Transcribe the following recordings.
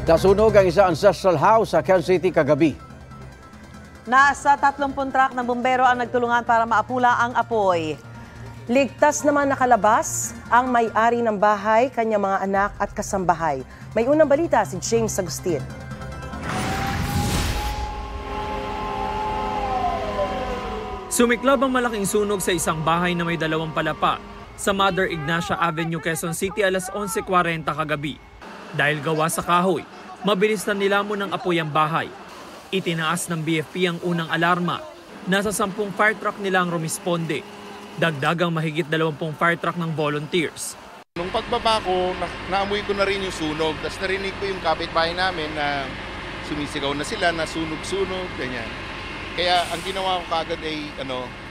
Nasunog ang isang ancestral house sa Quezon City kagabi. Nasa 30 truck ng bumbero ang nagtulungan para maapula ang apoy. Ligtas naman nakalabas ang may-ari ng bahay, kanyang mga anak at kasambahay. May unang balita si James Agustin. Sumiklab ang malaking sunog sa isang bahay na may 2 palapa sa Mother Ignacia Avenue, Quezon City alas 11:40 kagabi. Dahil gawa sa kahoy, mabilis na nilamon ng apoy ang bahay. Itinaas ng BFP ang unang alarma. Nasa 10 fire truck nila ang rumisponde. Dagdagang mahigit 20 fire truck ng volunteers. Nung pagbaba ko, naamoy ko na rin yung sunog. Tapos narinig ko yung kapitbahay namin na sumisigaw na sila, na sunog-sunog, ganyan. Kaya ang ginawa ko kagad ay,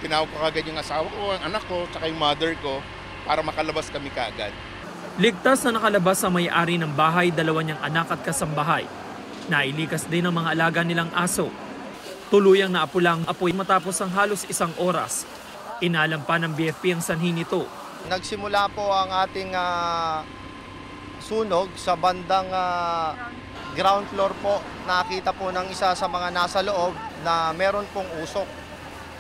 tinawag ko kagad yung asawa ko, ang anak ko, tsaka yung mother ko, para makalabas kami kagad. Ligtas na nakalabas ang may-ari ng bahay, 2 niyang anak at kasambahay. Nailikas din ang mga alaga nilang aso. Tuluyang naapula ang apoy matapos ang halos 1 oras. Inalam pa ng BFP ang sanhi nito. Nagsimula po ang ating sunog sa bandang ground floor po. Nakita po ng isa sa mga nasa loob na meron pong usok.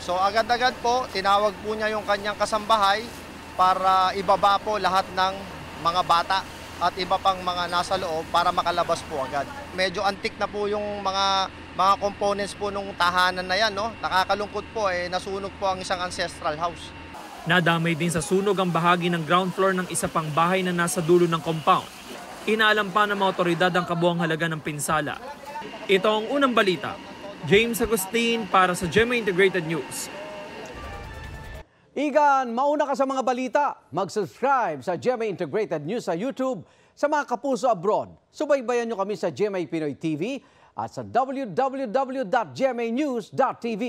So agad-agad po, tinawag po niya yung kanyang kasambahay para ibaba po lahat ng mga bata at iba pang mga nasa loob para makalabas po agad. Medyo antik na po yung mga components po nung tahanan na yan, no? Nakakalungkot po, nasunog po ang isang ancestral house. Nadamay din sa sunog ang bahagi ng ground floor ng isa pang bahay na nasa dulo ng compound. Inaalam pa ng mga otoridad ang kabuang halaga ng pinsala. Ito ang unang balita. James Agustin para sa GMA Integrated News. Igan, mauna ka sa mga balita. Mag-subscribe sa GMA Integrated News sa YouTube. Sa mga kapuso abroad, subaybayan nyo kami sa GMA Pinoy TV at sa www.gmanews.tv.